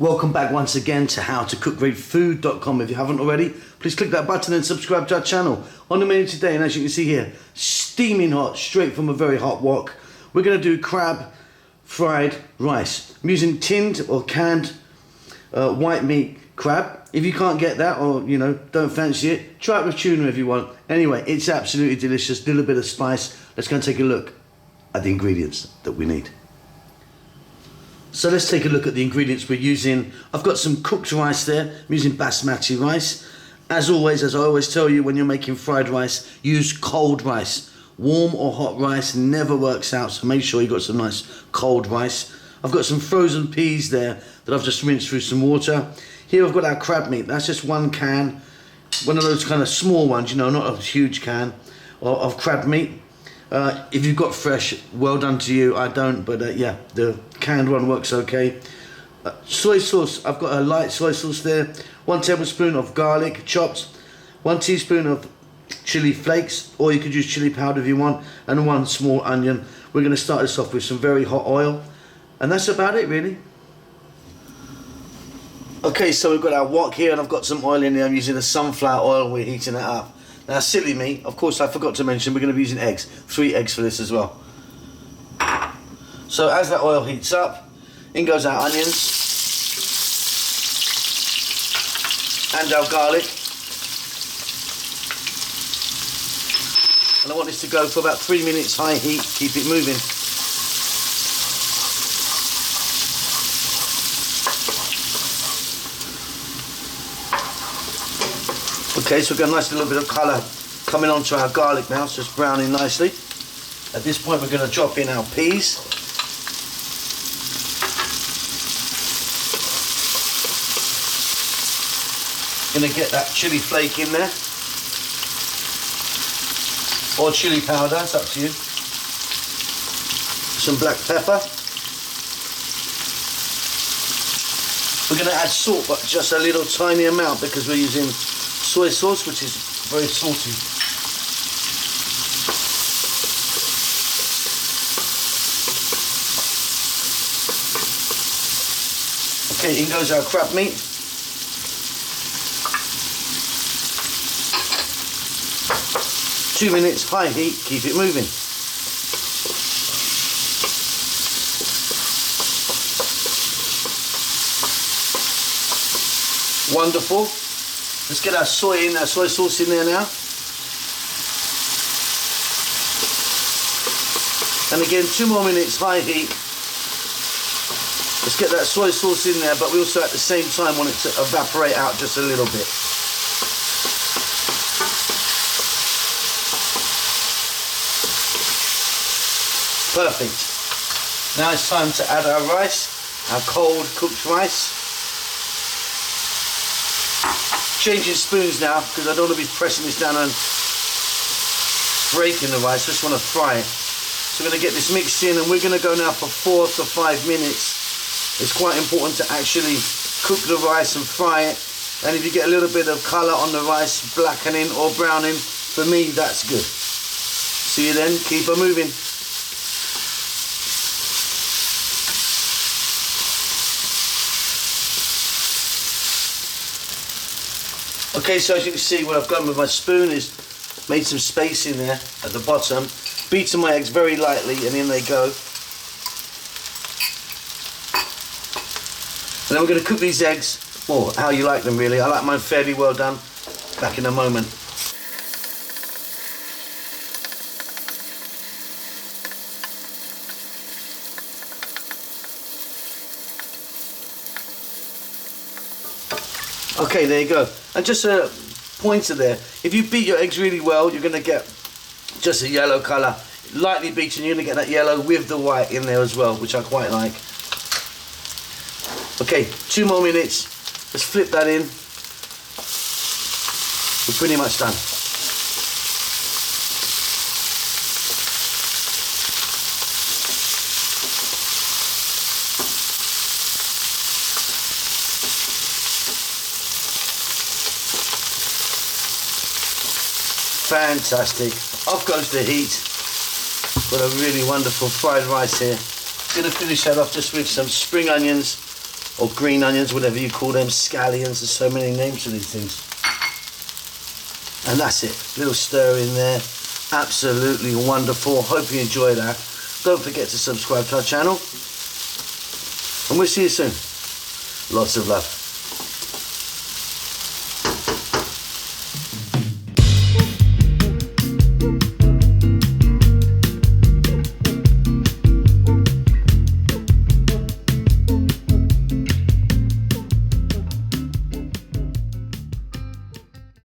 Welcome back once again to howtocookgreatfood.com. If you haven't already, please click that button and subscribe to our channel. On the menu today, and as you can see here, steaming hot, straight from a very hot wok, we're going to do crab fried rice. I'm using tinned or canned white meat crab. If you can't get that, or don't fancy it, try it with tuna if you want. Anyway, it's absolutely delicious, little bit of spice. Let's go and take a look at the ingredients that we need. So let's take a look at the ingredients we're using. I've got some cooked rice there. I'm using basmati rice. As always, as I always tell you, when you're making fried rice, use cold rice. Warm or hot rice never works out, so make sure you've got some nice cold rice. I've got some frozen peas there that I've just rinsed through some water. Here I've got our crab meat. That's just one can, one of those kind of small ones, not a huge can of crab meat. If you've got fresh, well done to you. I don't, but yeah, the canned one works okay. Soy sauce, I've got a light soy sauce there. 1 tablespoon of garlic chopped, 1 teaspoon of chili flakes, or you could use chili powder if you want, and 1 small onion. We're going to start this off with some very hot oil, and that's about it really. Okay, so we've got our wok here, and I've got some oil in there. I'm using the sunflower oil. We're heating it up. Now, silly me, of course I forgot to mention we're going to be using eggs. 3 eggs for this as well. So as that oil heats up, in goes our onions and our garlic. And I want this to go for about 3 minutes, high heat, keep it moving. Okay, so we've got a nice little bit of colour coming onto our garlic now, so it's browning nicely. At this point we're going to drop in our peas. Going to get that chili flake in there, or chili powder, it's up to you. Some black pepper. We're going to add salt, but just a little tiny amount because we're using soy sauce, which is very salty. Okay, in goes our crab meat. Two minutes, high heat, keep it moving. Wonderful. Let's get our soy sauce in there now. And again, 2 more minutes, high heat. Let's get that soy sauce in there, but we also at the same time want it to evaporate out just a little bit. Perfect. Now it's time to add our rice, our cold cooked rice. Changing spoons now because I don't want to be pressing this down and breaking the rice. I just want to fry it. So we're going to get this mixed in, and we're going to go now for 4 to 5 minutes. It's quite important to actually cook the rice and fry it. And if you get a little bit of colour on the rice, blackening or browning, for me that's good. See you then. Keep her moving. Okay, so as you can see, what I've done with my spoon is made some space in there at the bottom, beaten my eggs very lightly, and in they go. And then we're going to cook these eggs, well, how you like them really. I like mine fairly well done. Back in a moment. Okay, there you go. And just a pointer there. If you beat your eggs really well, you're going to get just a yellow colour. Lightly beaten, you're going to get that yellow with the white in there as well, which I quite like. Okay, 2 more minutes. Let's flip that in. We're pretty much done. Fantastic. Off goes the heat. Got a really wonderful fried rice here. Going to finish that off just with some spring onions or green onions, whatever you call them, scallions. There's so many names for these things. And that's it. Little stir in there. Absolutely wonderful. Hope you enjoy that. Don't forget to subscribe to our channel. And we'll see you soon. Lots of love.